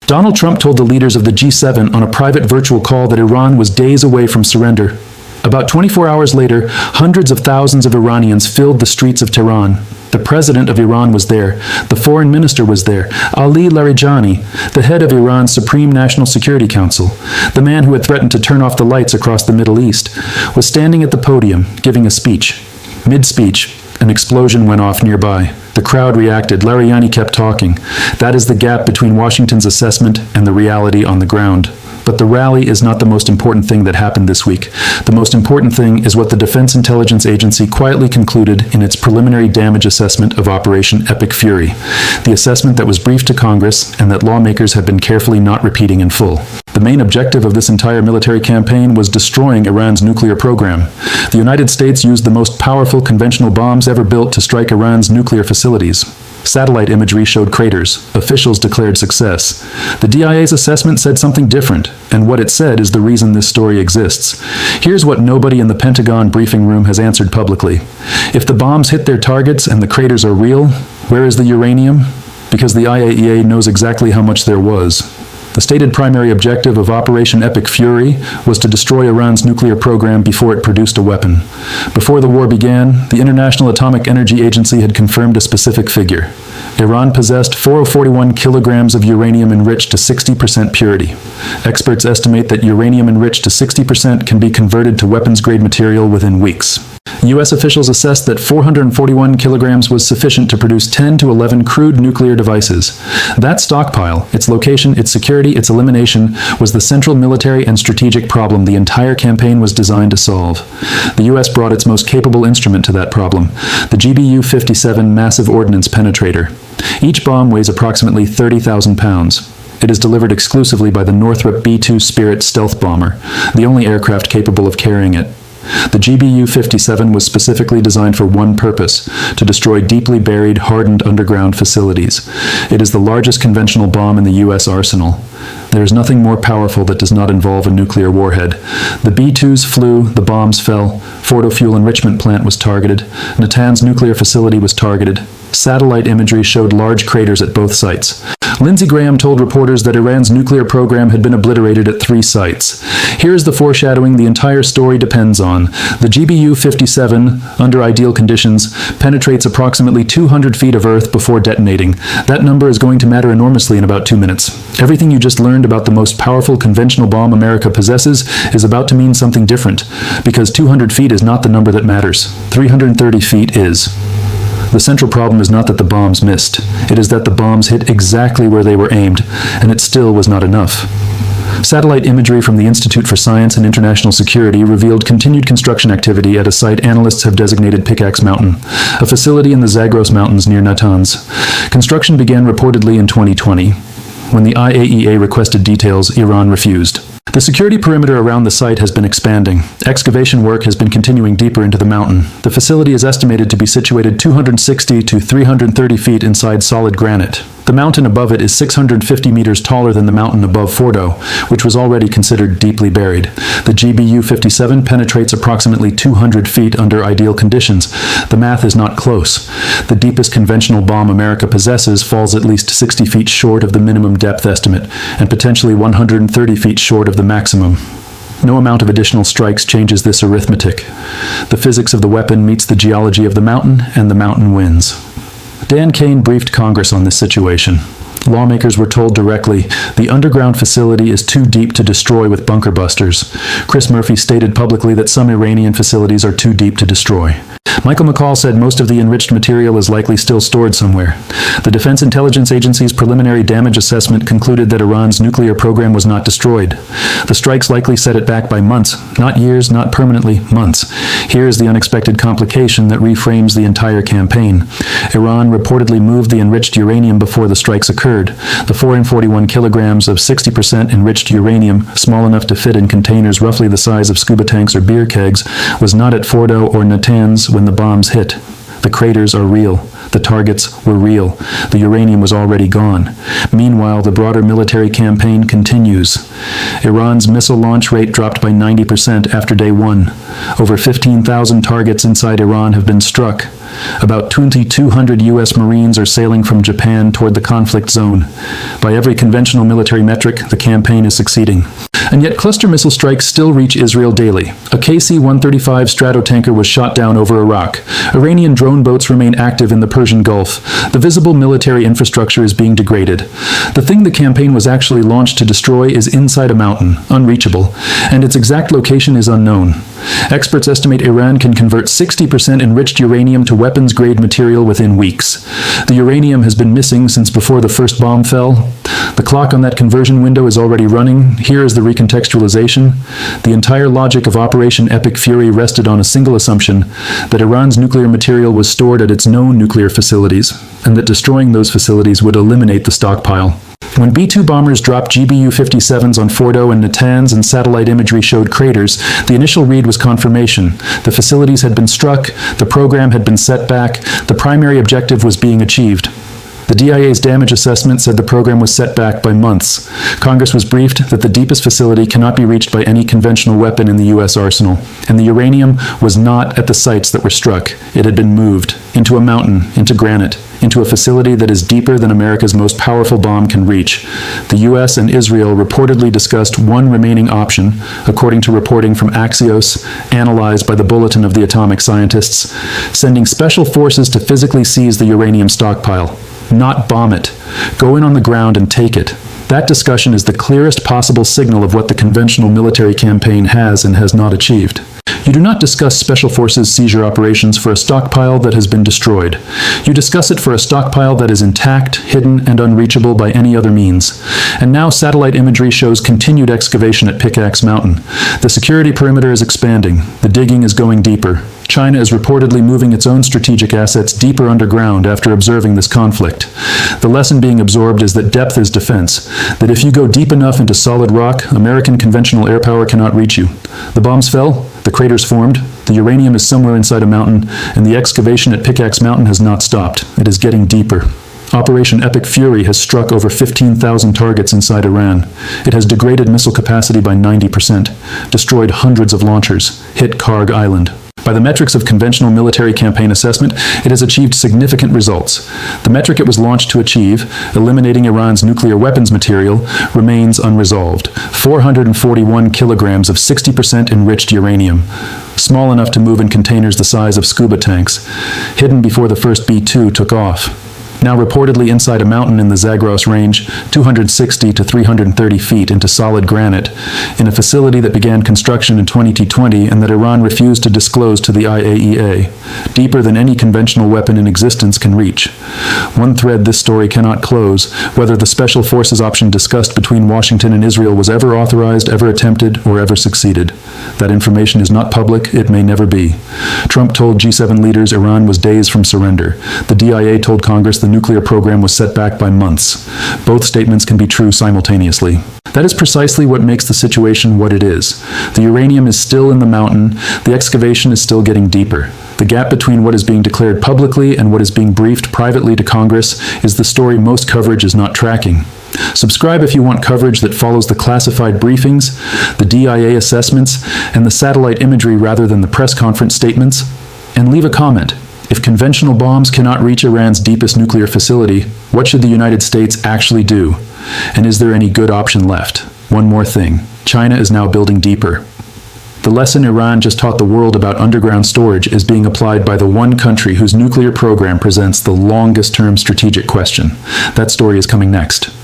Donald Trump told the leaders of the G7 on a private virtual call that Iran was days away from surrender. About 24 hours later, hundreds of thousands of Iranians filled the streets of Tehran. The president of Iran was there. The foreign minister was there. Ali Larijani, the head of Iran's Supreme National Security Council, the man who had threatened to turn off the lights across the Middle East, was standing at the podium, giving a speech. Mid-speech, an explosion went off nearby. The crowd reacted. Larijani kept talking. That is the gap between Washington's assessment and the reality on the ground. But the rally is not the most important thing that happened this week. The most important thing is what the Defense Intelligence Agency quietly concluded in its preliminary damage assessment of Operation Epic Fury, the assessment that was briefed to Congress and that lawmakers have been carefully not repeating in full. The main objective of this entire military campaign was destroying Iran's nuclear program. The United States used the most powerful conventional bombs ever built to strike Iran's nuclear facilities. Satellite imagery showed craters. Officials declared success. The DIA's assessment said something different, and what it said is the reason this story exists. Here's what nobody in the Pentagon briefing room has answered publicly. If the bombs hit their targets and the craters are real, where is the uranium? Because the IAEA knows exactly how much there was. The stated primary objective of Operation Epic Fury was to destroy Iran's nuclear program before it produced a weapon. Before the war began, the International Atomic Energy Agency had confirmed a specific figure. Iran possessed 441 kilograms of uranium enriched to 60% purity. Experts estimate that uranium enriched to 60% can be converted to weapons-grade material within weeks. U.S. officials assessed that 441 kilograms was sufficient to produce 10 to 11 crude nuclear devices. That stockpile, its location, its security, its elimination, was the central military and strategic problem the entire campaign was designed to solve. The U.S. brought its most capable instrument to that problem, the GBU-57 Massive Ordnance Penetrator. Each bomb weighs approximately 30,000 pounds. It is delivered exclusively by the Northrop B-2 Spirit stealth bomber, the only aircraft capable of carrying it. The GBU-57 was specifically designed for one purpose, to destroy deeply buried, hardened underground facilities. It is the largest conventional bomb in the U.S. arsenal. There is nothing more powerful that does not involve a nuclear warhead. The B-2s flew, the bombs fell, Fordow fuel enrichment plant was targeted, Natanz nuclear facility was targeted. Satellite imagery showed large craters at both sites. Lindsey Graham told reporters that Iran's nuclear program had been obliterated at 3 sites. Here is the foreshadowing the entire story depends on. The GBU-57, under ideal conditions, penetrates approximately 200 feet of Earth before detonating. That number is going to matter enormously in about 2 minutes. Everything you just learned about the most powerful conventional bomb America possesses is about to mean something different, because 200 feet is not the number that matters. 330 feet is. The central problem is not that the bombs missed. It is that the bombs hit exactly where they were aimed, and it still was not enough. Satellite imagery from the Institute for Science and International Security revealed continued construction activity at a site analysts have designated Pickaxe Mountain, a facility in the Zagros Mountains near Natanz. Construction began reportedly in 2020. When the IAEA requested details, Iran refused. The security perimeter around the site has been expanding. Excavation work has been continuing deeper into the mountain. The facility is estimated to be situated 260 to 330 feet inside solid granite. The mountain above it is 650 meters taller than the mountain above Fordow, which was already considered deeply buried. The GBU-57 penetrates approximately 200 feet under ideal conditions. The math is not close. The deepest conventional bomb America possesses falls at least 60 feet short of the minimum depth estimate, and potentially 130 feet short of the maximum. No amount of additional strikes changes this arithmetic. The physics of the weapon meets the geology of the mountain, and the mountain wins. Dan Kane briefed Congress on this situation. Lawmakers were told directly, the underground facility is too deep to destroy with bunker busters. Chris Murphy stated publicly that some Iranian facilities are too deep to destroy. Michael McCall said most of the enriched material is likely still stored somewhere. The Defense Intelligence Agency's preliminary damage assessment concluded that Iran's nuclear program was not destroyed. The strikes likely set it back by months, not years, not permanently, months. Here is the unexpected complication that reframes the entire campaign. Iran reportedly moved the enriched uranium before the strikes occurred. The 441 kilograms of 60% enriched uranium, small enough to fit in containers roughly the size of scuba tanks or beer kegs, was not at Fordow or Natanz when the bombs hit. The craters are real. The targets were real. The uranium was already gone. Meanwhile, the broader military campaign continues. Iran's missile launch rate dropped by 90% after day one. Over 15,000 targets inside Iran have been struck. About 2,200 U.S. Marines are sailing from Japan toward the conflict zone. By every conventional military metric, the campaign is succeeding. And yet cluster missile strikes still reach Israel daily. A KC-135 Stratotanker was shot down over Iraq. Iranian drone boats remain active in the Persian Gulf. The visible military infrastructure is being degraded. The thing the campaign was actually launched to destroy is inside a mountain, unreachable, and its exact location is unknown. Experts estimate Iran can convert 60% enriched uranium to weapons-grade material within weeks. The uranium has been missing since before the first bomb fell. The clock on that conversion window is already running. Here is the recontextualization. The entire logic of Operation Epic Fury rested on a single assumption, that Iran's nuclear material was stored at its known nuclear facilities, and that destroying those facilities would eliminate the stockpile. When B-2 bombers dropped GBU-57s on Fordow and Natanz and satellite imagery showed craters, the initial read was confirmation. The facilities had been struck, the program had been set back, the primary objective was being achieved. The DIA's damage assessment said the program was set back by months. Congress was briefed that the deepest facility cannot be reached by any conventional weapon in the U.S. arsenal, and the uranium was not at the sites that were struck. It had been moved into a mountain, into granite, into a facility that is deeper than America's most powerful bomb can reach. The U.S. and Israel reportedly discussed one remaining option, according to reporting from Axios, analyzed by the Bulletin of the Atomic Scientists, sending special forces to physically seize the uranium stockpile. Not bomb it. Go in on the ground and take it. That discussion is the clearest possible signal of what the conventional military campaign has and has not achieved. You do not discuss Special Forces seizure operations for a stockpile that has been destroyed. You discuss it for a stockpile that is intact, hidden, and unreachable by any other means. And now satellite imagery shows continued excavation at Pickaxe Mountain. The security perimeter is expanding. The digging is going deeper. China is reportedly moving its own strategic assets deeper underground after observing this conflict. The lesson being absorbed is that depth is defense, that if you go deep enough into solid rock, American conventional air power cannot reach you. The bombs fell, the craters formed, the uranium is somewhere inside a mountain, and the excavation at Pickaxe Mountain has not stopped. It is getting deeper. Operation Epic Fury has struck over 15,000 targets inside Iran. It has degraded missile capacity by 90%, destroyed hundreds of launchers, hit Karg Island. By the metrics of conventional military campaign assessment, it has achieved significant results. The metric it was launched to achieve, eliminating Iran's nuclear weapons material, remains unresolved. 441 kilograms of 60% enriched uranium, small enough to move in containers the size of scuba tanks, hidden before the first B-2 took off. Now reportedly inside a mountain in the Zagros range, 260 to 330 feet into solid granite, in a facility that began construction in 2020 and that Iran refused to disclose to the IAEA, deeper than any conventional weapon in existence can reach. One thread this story cannot close, whether the special forces option discussed between Washington and Israel was ever authorized, ever attempted, or ever succeeded. That information is not public, it may never be. Trump told G7 leaders Iran was days from surrender. The DIA told Congress the nuclear program was set back by months. Both statements can be true simultaneously. That is precisely what makes the situation what it is. The uranium is still in the mountain, the excavation is still getting deeper. The gap between what is being declared publicly and what is being briefed privately to Congress is the story most coverage is not tracking. Subscribe if you want coverage that follows the classified briefings, the DIA assessments, and the satellite imagery rather than the press conference statements. And leave a comment. If conventional bombs cannot reach Iran's deepest nuclear facility, what should the United States actually do? And is there any good option left? One more thing. China is now building deeper. The lesson Iran just taught the world about underground storage is being applied by the one country whose nuclear program presents the longest-term strategic question. That story is coming next.